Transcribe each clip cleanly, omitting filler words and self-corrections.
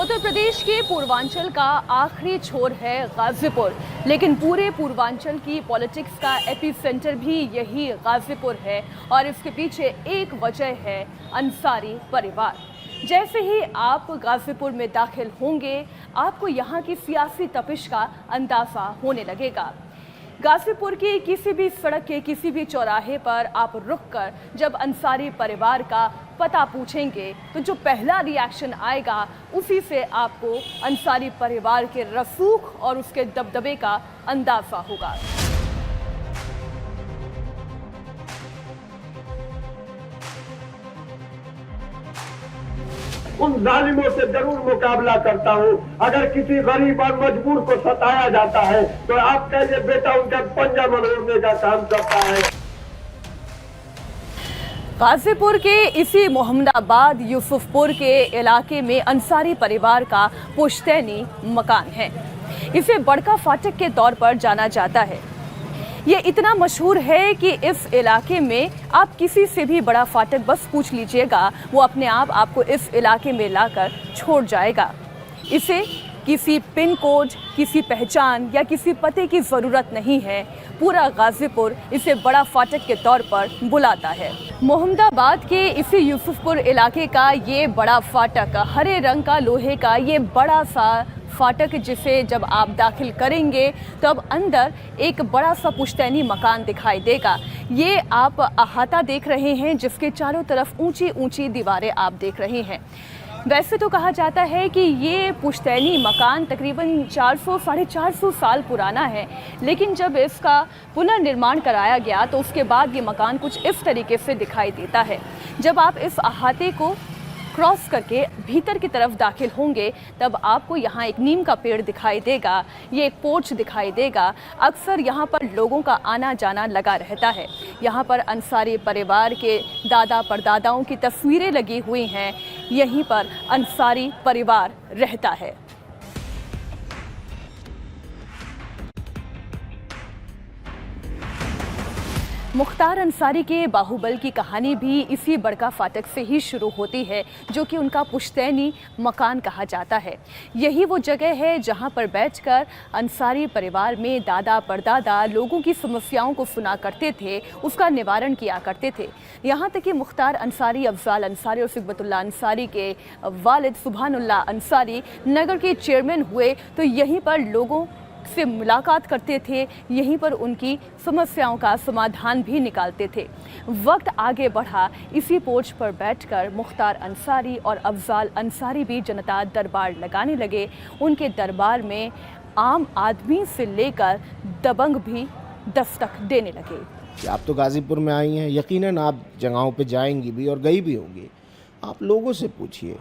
उत्तर प्रदेश के पूर्वांचल का आखिरी छोर है गाजीपुर, लेकिन पूरे पूर्वांचल की पॉलिटिक्स का एपिसेंटर भी यही गाजीपुर है और इसके पीछे एक वजह है अंसारी परिवार। जैसे ही आप गाजीपुर में दाखिल होंगे, आपको यहाँ की सियासी तपिश का अंदाजा होने लगेगा। गाजीपुर की किसी भी सड़क के किसी भी चौराहे पर आप रुककर जब अंसारी परिवार का पता पूछेंगे तो जो पहला रिएक्शन आएगा उसी से आपको अंसारी परिवार के रसूख और उसके दबदबे का अंदाजा होगा। उन जालिमों से जरूर मुकाबला करता हूँ। अगर किसी गरीब और मजबूर को सताया जाता है तो आप कहिए बेटा उनका पंजा मरोड़ने का काम करता है। गाजीपुर के इसी मोहम्मदाबाद यूसुफपुर के इलाके में अंसारी परिवार का पुश्तैनी मकान है। इसे बड़का फाटक के तौर पर जाना जाता है। ये इतना मशहूर है कि इस इलाके में आप किसी से भी बड़ा फाटक बस पूछ लीजिएगा, वो अपने आप आपको इस इलाके में लाकर छोड़ जाएगा। इसे किसी पिन कोड, किसी पहचान या किसी पते की ज़रूरत नहीं है। पूरा गाजीपुर इसे बड़ा फाटक के तौर पर बुलाता है। मोहम्मदाबाद के इसी यूसुफपुर इलाके का ये बड़ा फाटक, हरे रंग का लोहे का ये बड़ा सा फाटक, जिसे जब आप दाखिल करेंगे तब अंदर एक बड़ा सा पुश्तैनी मकान दिखाई देगा। ये आप अहाता देख रहे हैं जिसके चारों तरफ ऊंची ऊंची दीवारें आप देख रहे हैं। वैसे तो कहा जाता है कि ये पुश्तैनी मकान तकरीबन 400-450 साल पुराना है, लेकिन जब इसका पुनर्निर्माण कराया गया तो उसके बाद ये मकान कुछ इस तरीके से दिखाई देता है। जब आप इस अहाते को क्रॉस करके भीतर की तरफ दाखिल होंगे तब आपको यहाँ एक नीम का पेड़ दिखाई देगा, ये एक पोर्च दिखाई देगा। अक्सर यहाँ पर लोगों का आना जाना लगा रहता है। यहाँ पर अंसारी परिवार के दादा परदादाओं की तस्वीरें लगी हुई हैं। यहीं पर अंसारी परिवार रहता है। मुख्तार अंसारी के बाहुबल की कहानी भी इसी बड़का फाटक से ही शुरू होती है, जो कि उनका पुश्तैनी मकान कहा जाता है। यही वो जगह है जहां पर बैठकर अंसारी परिवार में दादा परदादा लोगों की समस्याओं को सुना करते थे, उसका निवारण किया करते थे। यहाँ तक कि मुख्तार अंसारी, अफजाल अंसारी और सिकबतुल्लाह अंसारी के वालिद सुभानुल्लाह अंसारी नगर के चेयरमैन हुए तो यहीं पर लोगों से मुलाकात करते थे, यहीं पर उनकी समस्याओं का समाधान भी निकालते थे। वक्त आगे बढ़ा, इसी पोर्च पर बैठकर मुख्तार अंसारी और अफजाल अंसारी भी जनता दरबार लगाने लगे। उनके दरबार में आम आदमी से लेकर दबंग भी दस्तक देने लगे। आप तो गाज़ीपुर में आई हैं, यकीनन आप जगहों पे जाएंगी भी और गई भी होंगी। आप लोगों से पूछिए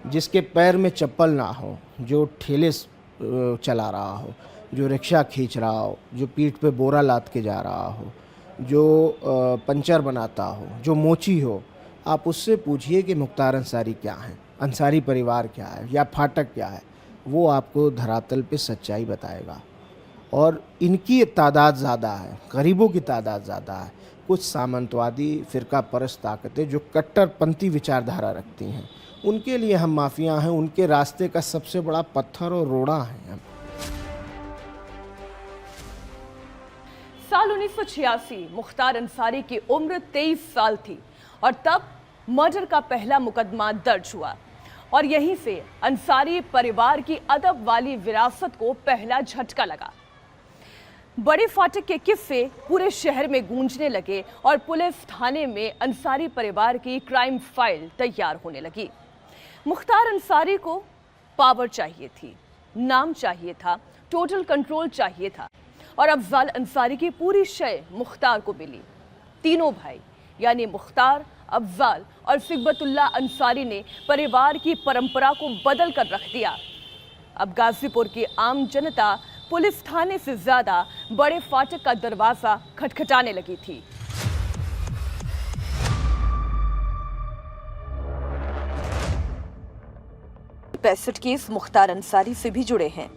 जिसके पैर में चप्पल ना हो, जो ठेले चला रहा हो, जो रिक्शा खींच रहा हो, जो पीठ पे बोरा लाद के जा रहा हो, जो पंचर बनाता हो, जो मोची हो, आप उससे पूछिए कि मुख्तार अंसारी क्या है, अंसारी परिवार क्या है या फाटक क्या है। वो आपको धरातल पे सच्चाई बताएगा। और इनकी तादाद ज़्यादा है, गरीबों की तादाद ज़्यादा है। कुछ सामंतवादी फ़िरका परस्त ताकतें जो कट्टरपंथी विचारधारा रखती हैं, उनके लिए हम माफिया हैं, उनके रास्ते का सबसे बड़ा पत्थर और रोड़ा है हम। साल 1986 मुख्तार अंसारी की उम्र 23 साल थी और तब मर्डर का पहला मुकदमा दर्ज हुआ और यहीं से अंसारी परिवार की अदब वाली विरासत को पहला झटका लगा। बड़े फाटक के किस्से पूरे शहर में गूंजने लगे और पुलिस थाने में अंसारी परिवार की क्राइम फाइल तैयार होने लगी। मुख्तार अंसारी को पावर चाहिए थी, नाम चाहिए था, टोटल कंट्रोल चाहिए था और अफजाल अंसारी की पूरी शय मुख्तार को मिली। तीनों भाई यानी मुख्तार, अफजाल और सिकबतुल्लाह अंसारी ने परिवार की परंपरा को बदल कर रख दिया। अब गाजीपुर की आम जनता पुलिस थाने से ज्यादा बड़े फाटक का दरवाजा खटखटाने लगी थी। पैंसठ केस मुख्तार अंसारी से भी जुड़े हैं।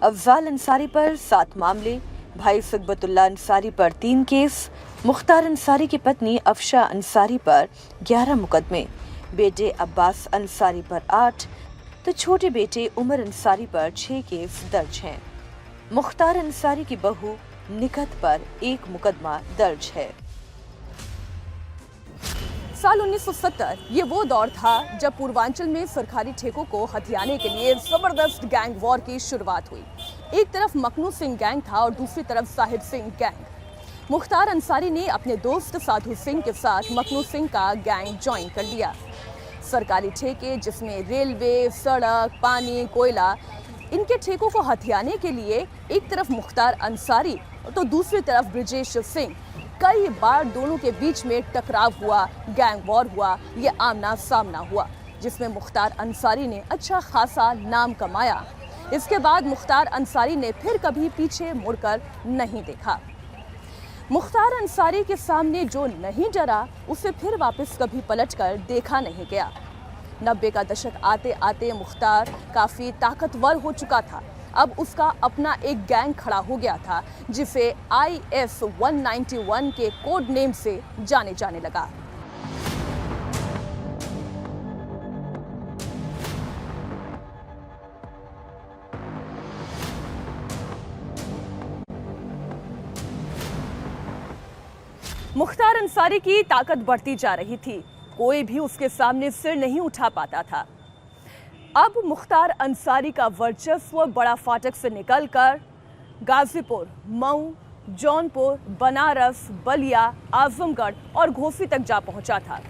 अफजाल अंसारी पर 7 मामले, भाई सिकबतुल्लाह अंसारी पर 3 केस, मुख्तार अंसारी की पत्नी अफशा अंसारी पर 11 मुकदमे, बेटे अब्बास अंसारी पर 8, तो छोटे बेटे उमर अंसारी पर 6 केस दर्ज हैं। मुख्तार अंसारी की बहू निकत पर 1 मुकदमा दर्ज है। साल 1970 ये वो दौर था जब पूर्वांचल में सरकारी ठेकों को हथियाने के लिए जबरदस्त गैंग वॉर की शुरुआत हुई। एक तरफ मखनू सिंह गैंग था और दूसरी तरफ साहिब सिंह गैंग। मुख्तार अंसारी ने अपने दोस्त साधु सिंह के साथ मखनू सिंह का गैंग ज्वाइन कर लिया। सरकारी ठेके जिसमें रेलवे, सड़क, पानी, कोयला, इनके ठेकों को हथियाने के लिए एक तरफ मुख्तार अंसारी तो दूसरी तरफ ब्रिजेश सिंह, कई बार दोनों के बीच में टकराव हुआ, गैंग वॉर हुआ, ये आमना सामना हुआ, जिसमें मुख्तार अंसारी ने अच्छा खासा नाम कमाया। इसके बाद मुख्तार अंसारी ने फिर कभी पीछे मुड़कर नहीं देखा। मुख्तार अंसारी के सामने जो नहीं डरा उसे फिर वापस कभी पलटकर देखा नहीं गया। 90 का दशक आते आते मुख्तार काफी ताकतवर हो चुका था। अब उसका अपना एक गैंग खड़ा हो गया था जिसे IS 191 के कोड नेम से जाने जाने लगा। मुख्तार अंसारी की ताकत बढ़ती जा रही थी, कोई भी उसके सामने सिर नहीं उठा पाता था। अब मुख्तार अंसारी का वर्चस्व बड़ा फाटक से निकलकर गाजीपुर, मऊ, जौनपुर, बनारस, बलिया, आजमगढ़ और घोसी तक जा पहुंचा था।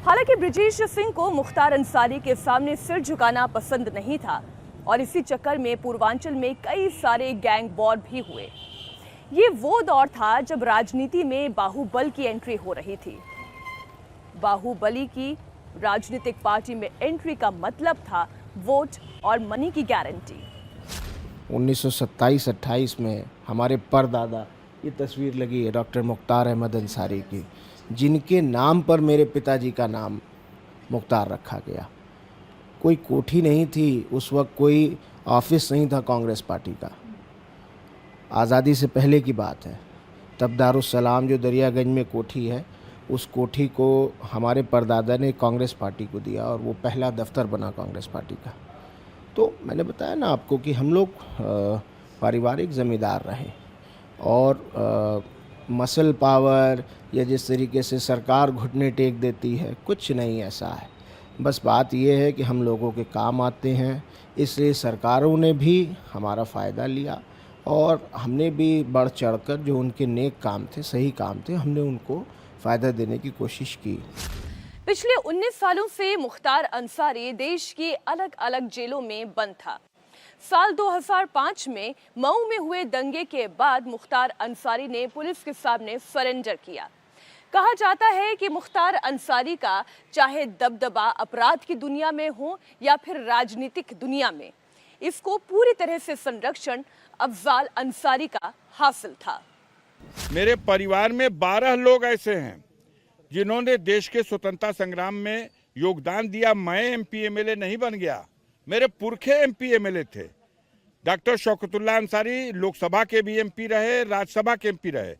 हालांकि ब्रिजेश सिंह को मुख्तार अंसारी के सामने सिर झुकाना पसंद नहीं था और इसी चक्कर में पूर्वांचल में कई सारे गैंग वॉर भी हुए। ये वो दौर था जब राजनीति में बाहुबल की एंट्री हो रही थी। बाहुबली की राजनीतिक पार्टी में एंट्री का मतलब था वोट और मनी की गारंटी। 1927-28 में हमारे परदादा ये तस्वीर लगी है डॉक्टर मुख्तार अहमद अंसारी की, जिनके नाम पर मेरे पिताजी का नाम मुख्तार रखा गया। कोई कोठी नहीं थी उस वक्त, कोई ऑफिस नहीं था कांग्रेस पार्टी का। आज़ादी से पहले की बात है। तब दारुस्सलाम जो दरियागंज में कोठी है, उस कोठी को हमारे परदादा ने कांग्रेस पार्टी को दिया और वो पहला दफ्तर बना कांग्रेस पार्टी का। तो मैंने बताया ना आपको कि हम लोग पारिवारिक ज़मींदार रहे और मसल पावर या जिस तरीके से सरकार घुटने टेक देती है, कुछ नहीं ऐसा है। बस बात यह है कि हम लोगों के काम आते हैं, इसलिए सरकारों ने भी हमारा फ़ायदा लिया और हमने भी बढ़ चढ़कर जो उनके नेक काम थे, सही काम थे, हमने उनको फ़ायदा देने की कोशिश की। पिछले 19 सालों से मुख्तार अंसारी देश की अलग अलग जेलों में बंद था। साल 2005 में मऊ में हुए दंगे के बाद मुख्तार अंसारी ने पुलिस के सामने सरेंडर किया। कहा जाता है कि मुख्तार अंसारी का चाहे दबदबा अपराध की दुनिया में हो या फिर राजनीतिक दुनिया में, इसको पूरी तरह से संरक्षण अफजाल अंसारी का हासिल था। मेरे परिवार में 12 लोग ऐसे हैं जिन्होंने देश के स्वतंत्रता संग्राम में योगदान दिया। मैं एमपी एमएलए नहीं बन गया, मेरे पुरखे एमपी एमएलए थे। डॉक्टर शौकतुल्लाह अंसारी लोकसभा के भी एमपी रहे, राज्यसभा के एमपी रहे।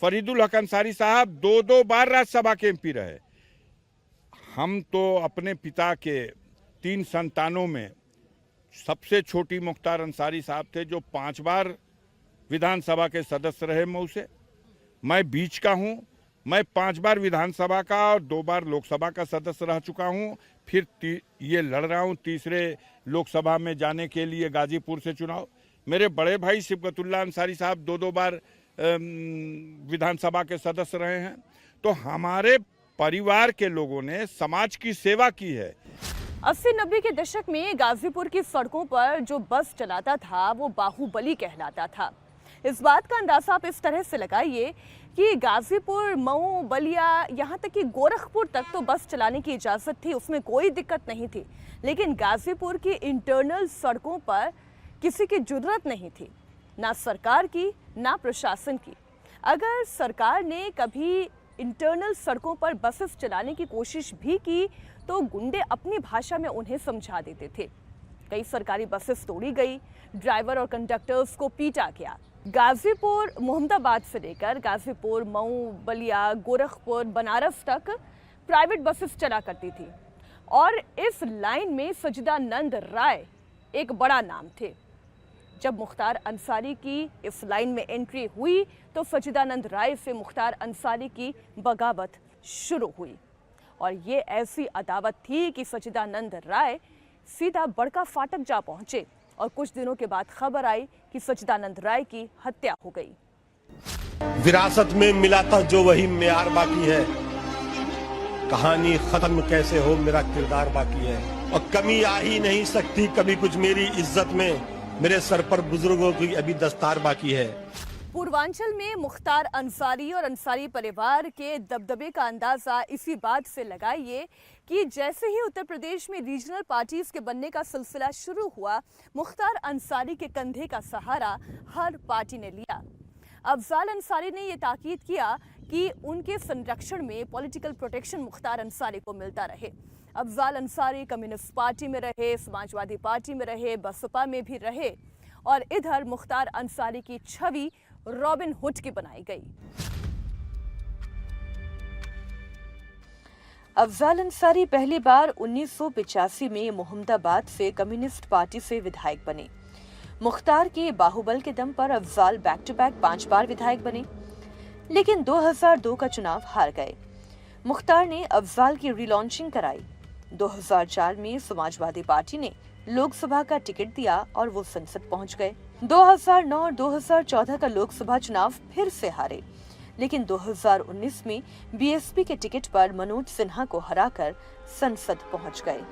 फरीदुल हक अंसारी साहब 2 बार राज्यसभा के एमपी रहे। हम तो अपने पिता के 3 संतानों में सबसे छोटी मुख्तार अंसारी साहब थे, जो 5 बार विधानसभा के सदस्य रहे मऊ से। मैं बीच का हूं, मैं 5 बार विधानसभा का और 2 बार लोकसभा का सदस्य रह चुका हूं। फिर ये लड़ रहा हूं तीसरे लोकसभा में जाने के लिए गाजीपुर से चुनाव। मेरे बड़े भाई सिबगतुल्लाह अंसारी साहब 2 बार विधानसभा के सदस्य रहे हैं। तो हमारे परिवार के लोगों ने समाज की सेवा की है। 80-90 के दशक में गाजीपुर की सड़कों पर जो बस चलाता था वो बाहुबली कहलाता था। इस बात का अंदाजा आप इस तरह से लगाइए कि गाजीपुर, मऊ, बलिया, यहाँ तक कि गोरखपुर तक तो बस चलाने की इजाज़त थी, उसमें कोई दिक्कत नहीं थी। लेकिन गाजीपुर की इंटरनल सड़कों पर किसी की जुर्रत नहीं थी, ना सरकार की ना प्रशासन की। अगर सरकार ने कभी इंटरनल सड़कों पर बसेस चलाने की कोशिश भी की तो गुंडे अपनी भाषा में उन्हें समझा देते थे। कई सरकारी बसेस तोड़ी गई, ड्राइवर और कंडक्टर्स को पीटा गया। गाजीपुर, मोहम्मदाबाद से लेकर गाजीपुर, मऊ, बलिया, गोरखपुर, बनारस तक प्राइवेट बसेस चला करती थी। और इस लाइन में सज्जिदानंद राय एक बड़ा नाम थे। जब मुख्तार अंसारी की इस लाइन में एंट्री हुई तो सज्जिदानंद राय से मुख्तार अंसारी की बगावत शुरू हुई और ये ऐसी अदावत थी कि सज्जिदानंद राय सीधा बड़का फाटक जा पहुंचे और कुछ दिनों के बाद खबर आई कि सज्जिदानंद राय की हत्या हो गई। विरासत में मिला था जो वही म्यार बाकी है, कहानी खत्म कैसे हो मेरा किरदार बाकी है, और कमी आ ही नहीं सकती कभी कुछ मेरी इज्जत में, मेरे सर पर बुजुर्गों की अभी दस्तार बाकी है। पूर्वांचल में मुख्तार अंसारी और अंसारी परिवार के दबदबे का अंदाजा इसी बात से लगाइए कि जैसे ही उत्तर प्रदेश में रीजनल पार्टीज के बनने का सिलसिला शुरू हुआ, मुख्तार अंसारी के कंधे का सहारा हर पार्टी ने लिया। अफजाल अंसारी ने यह ताकीद किया कि उनके संरक्षण में पॉलिटिकल प्रोटेक्शन मुख्तार अंसारी को मिलता रहे। अफजाल अंसारी कम्युनिस्ट पार्टी में रहे, समाजवादी पार्टी में रहे, बसपा में भी रहे और इधर मुख्तार अंसारी की छवि रॉबिन हुड की बनाई गई। अफजाल अंसारी पहली बार 1985 में मोहम्मदाबाद से कम्युनिस्ट पार्टी से विधायक बने। मुख्तार के बाहुबल के दम पर अफजाल बैक टू बैक 5 बार विधायक बने, लेकिन 2002 का चुनाव हार गए। मुख्तार ने अफजाल की रीलॉन्चिंग कराई। 2004 में समाजवादी पार्टी ने लोकसभा का टिकट दिया और वो संसद पहुंच गए। 2009 और 2014 का लोकसभा चुनाव फिर से हारे, लेकिन 2019 में बीएसपी के टिकट पर मनोज सिन्हा को हराकर संसद पहुंच गए।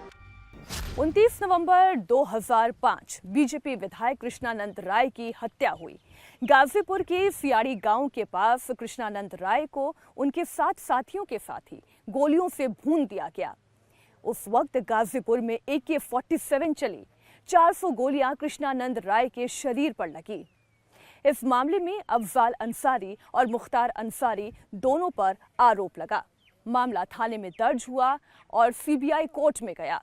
29 नवंबर 2005 बीजेपी विधायक कृष्णानंद राय की हत्या हुई। गाजीपुर के सियाड़ी गांव के पास कृष्णानंद राय को उनके 7 साथियों के साथ ही गोलियों से भून दिया गया। उस वक्त गाजीपुर में AK-47 चली। 400 गोलियां कृष्णानंद राय के शरीर पर लगी। इस मामले में अफजाल अंसारी और मुख्तार अंसारी दोनों पर आरोप लगा। मामला थाने में दर्ज हुआ और सीबीआई कोर्ट में गया।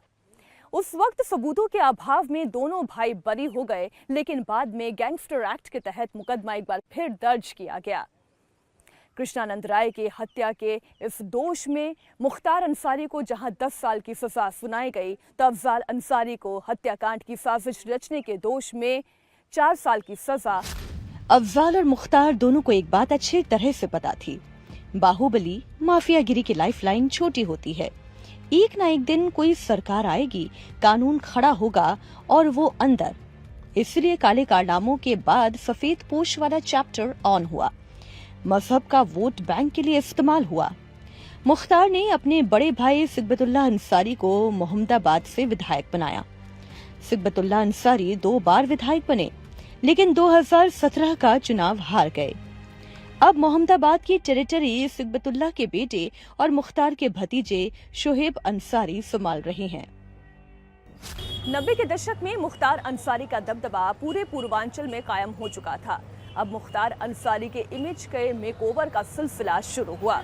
उस वक्त सबूतों के अभाव में दोनों भाई बरी हो गए, लेकिन बाद में गैंगस्टर एक्ट के तहत मुकदमा एक बार फिर दर्ज किया गया। कृष्णानंद राय की हत्या के इस दोष में मुख्तार अंसारी को जहां 10 साल की सजा सुनाई गई, तो अफजाल अंसारी को हत्याकांड की साजिश रचने के दोष में 4 साल की सजा। अफजाल और मुख्तार दोनों को एक बात अच्छी तरह से पता थी, बाहुबली माफियागिरी की लाइफलाइन छोटी होती है। एक ना एक दिन कोई सरकार आएगी, कानून खड़ा होगा और वो अंदर। इसलिए काले कारनामों के बाद सफेद पोश वाला चैप्टर ऑन हुआ। मजहब का वोट बैंक के लिए इस्तेमाल हुआ। मुख्तार ने अपने बड़े भाई सिकबतुल्लाह अंसारी को मोहम्मदाबाद से विधायक बनाया। सिकबतुल्लाह अंसारी 2 बार विधायक बने, लेकिन 2017 का चुनाव हार गए। अब मोहम्मदाबाद की टेरिटरी सिकबतुल्लाह के बेटे और मुख्तार के भतीजे शोहेब अंसारी संभाल रहे हैं। 90 के दशक में मुख्तार अंसारी का दबदबा पूरे पूर्वांचल में कायम हो चुका था। अब मुख्तार अंसारी के इमेज के मेकओवर का सिलसिला शुरू हुआ।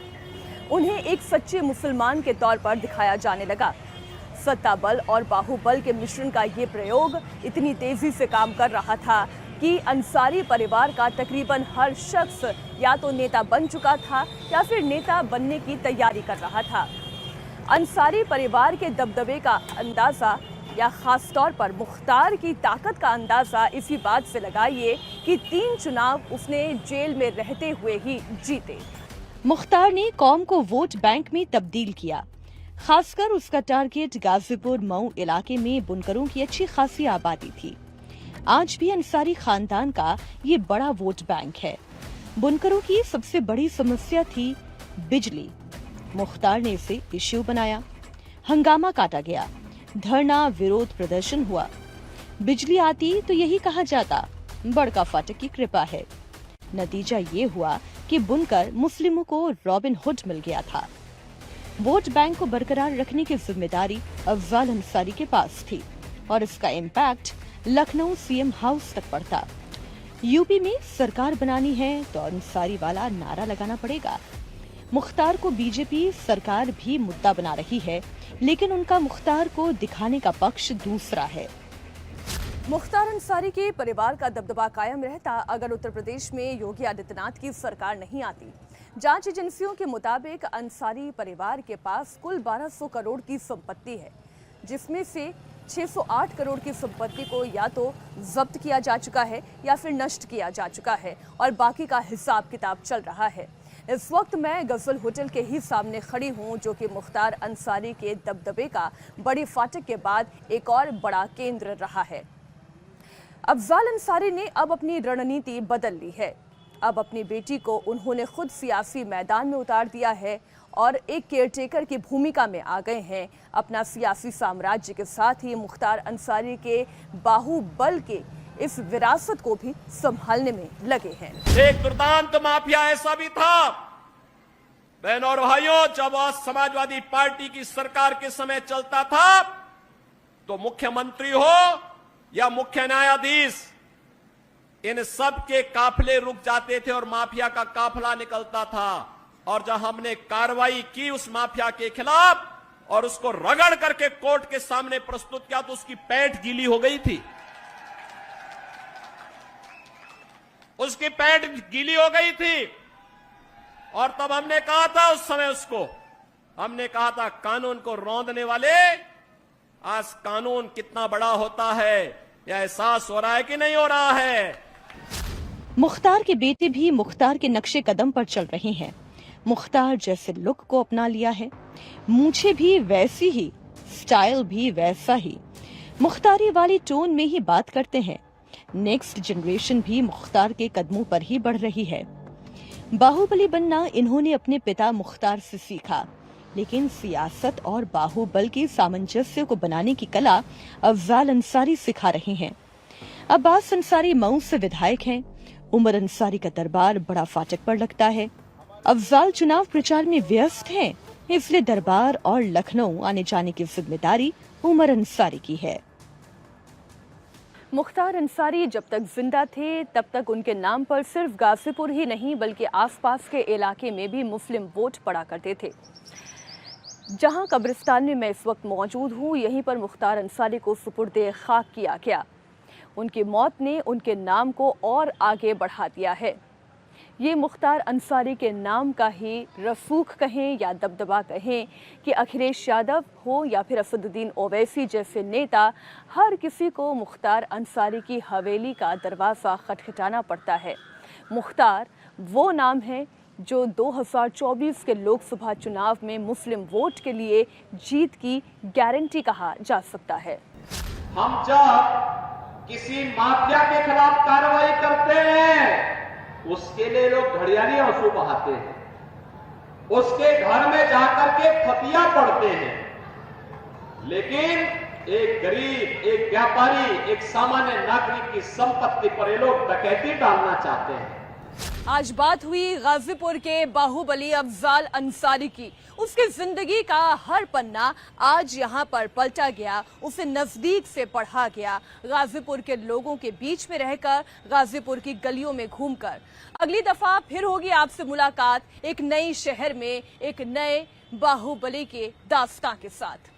उन्हें एक सच्चे मुसलमान के तौर पर दिखाया जाने लगा। सत्ता बल और बाहुबल के मिश्रण का ये प्रयोग इतनी तेजी से काम कर रहा था कि अंसारी परिवार का तकरीबन हर शख्स या तो नेता बन चुका था या फिर नेता बनने की तैयारी कर रहा था। अंसारी परिवार के दबदबे का अंदाजा या खास तौर पर मुख्तार की ताकत का अंदाजा इसी बात से लगाइए कि 3 चुनाव उसने जेल में रहते हुए ही जीते। मुख्तार ने कौम को वोट बैंक में तब्दील किया। खासकर उसका टारगेट गाजीपुर मऊ इलाके में बुनकरों की अच्छी खासी आबादी थी। आज भी अंसारी खानदान का ये बड़ा वोट बैंक है। बुनकरों की सबसे बड़ी समस्या थी बिजली। मुख्तार ने इसे इश्यू बनाया। हंगामा काटा गया, धरना विरोध प्रदर्शन हुआ। बिजली आती तो यही कहा जाता बड़का फाटक की कृपा है। नतीजा ये हुआ कि बुनकर मुस्लिमों को रॉबिन हुड मिल गया था। वोट बैंक को बरकरार रखने की जिम्मेदारी अफजाल अंसारी के पास थी और इसका इम्पैक्ट लखनऊ सीएम हाउस तक पड़ता। यूपी में सरकार बनानी है तो अंसारी वाला नारा लगाना पड़ेगा। मुख्तार को बीजेपी सरकार भी मुद्दा बना रही है, लेकिन उनका मुख्तार को दिखाने का पक्ष दूसरा है। मुख्तार अंसारी के परिवार का दबदबा कायम रहता अगर उत्तर प्रदेश में योगी आदित्यनाथ की सरकार नहीं आती। जांच एजेंसियों के मुताबिक अंसारी परिवार के पास कुल 1200 करोड़ की संपत्ति है, जिसमें से 608 करोड़ की संपत्ति को या तो जब्त किया जा चुका है या फिर नष्ट किया जा चुका है और बाकी का हिसाब किताब चल रहा है। इस वक्त मैं गजल होटल के ही सामने खड़ी हूं, जो कि मुख्तार अंसारी के दबदबे का बड़ी फाटक के बाद एक और बड़ा केंद्र रहा है। अफजाल अंसारी ने अब अपनी रणनीति बदल ली है। अब अपनी बेटी को उन्होंने खुद सियासी मैदान में उतार दिया है और एक केयरटेकर की भूमिका में आ गए हैं। अपना सियासी साम्राज्य के साथ ही मुख्तार अंसारी के बाहुबल के इस विरासत को भी संभालने में लगे हैं। एक दुर्दांत माफिया ऐसा भी था, बहनों और भाइयों, जब समाजवादी पार्टी की सरकार के समय चलता था तो मुख्यमंत्री हो या मुख्य न्यायाधीश, इन सब के काफिले रुक जाते थे और माफिया का काफिला निकलता था। और जब हमने कार्रवाई की उस माफिया के खिलाफ और उसको रगड़ करके कोर्ट के सामने प्रस्तुत किया तो उसकी पैंट गीली हो गई थी, उसकी पैंट गीली हो गई थी। और तब हमने कहा था, उस समय उसको हमने कहा था, कानून को रौंदने वाले, आज कानून कितना बड़ा होता है यह एहसास हो रहा है कि नहीं हो रहा है। मुख्तार के बेटे भी मुख्तार के नक्शे कदम पर चल रहे हैं। मुख्तार जैसे लुक को अपना लिया है, मूछें भी वैसी ही, स्टाइल भी वैसा ही, मुख्तारी वाली टोन में ही बात करते हैं। नेक्स्ट जनरेशन भी मुख्तार के कदमों पर ही बढ़ रही है। बाहुबली बनना इन्होंने अपने पिता मुख्तार से सीखा, लेकिन सियासत और बाहुबल के सामंजस्य को बनाने की कला अफजाल अंसारी सिखा रहे हैं। अब्बास अंसारी मऊ से विधायक हैं। उमर अंसारी का दरबार बड़ा फाटक पर लगता है। अफजाल चुनाव प्रचार में व्यस्त हैं, इसलिए दरबार और लखनऊ आने जाने की जिम्मेदारी उमर अंसारी की है। मुख्तार अंसारी जब तक जिंदा थे तब तक उनके नाम पर सिर्फ गाजीपुर ही नहीं बल्कि आसपास के इलाके में भी मुस्लिम वोट पड़ा करते थे। जहां कब्रिस्तान में मैं इस वक्त मौजूद हूं, यहीं पर मुख्तार अंसारी को सुपुर्दे खाक किया गया। उनकी मौत ने उनके नाम को और आगे बढ़ा दिया है। ये मुख्तार अंसारी के नाम का ही रसूख कहें या दबदबा कहें कि अखिलेश यादव हो या फिर असदुद्दीन ओवैसी जैसे नेता, हर किसी को मुख्तार अंसारी की हवेली का दरवाज़ा खटखटाना पड़ता है। मुख्तार वो नाम है जो 2024 के लोकसभा चुनाव में मुस्लिम वोट के लिए जीत की गारंटी कहा जा सकता है। हम जब किसी माफिया के खिलाफ कार्रवाई करते हैं, उसके लिए लोग घड़ियाली आंसू बहाते हैं, उसके घर में जाकर के फतिया पढ़ते हैं, लेकिन एक गरीब, एक व्यापारी, एक सामान्य नागरिक की संपत्ति पर ये लोग डकैती डालना चाहते हैं। आज बात हुई गाजीपुर के बाहुबली अफजाल अंसारी की। उसकी जिंदगी का हर पन्ना आज यहाँ पर पलटा गया, उसे नजदीक से पढ़ा गया, गाजीपुर के लोगों के बीच में रहकर, गाजीपुर की गलियों में घूमकर। अगली दफा फिर होगी आपसे मुलाकात एक नई शहर में, एक नए बाहुबली के दास्तां के साथ।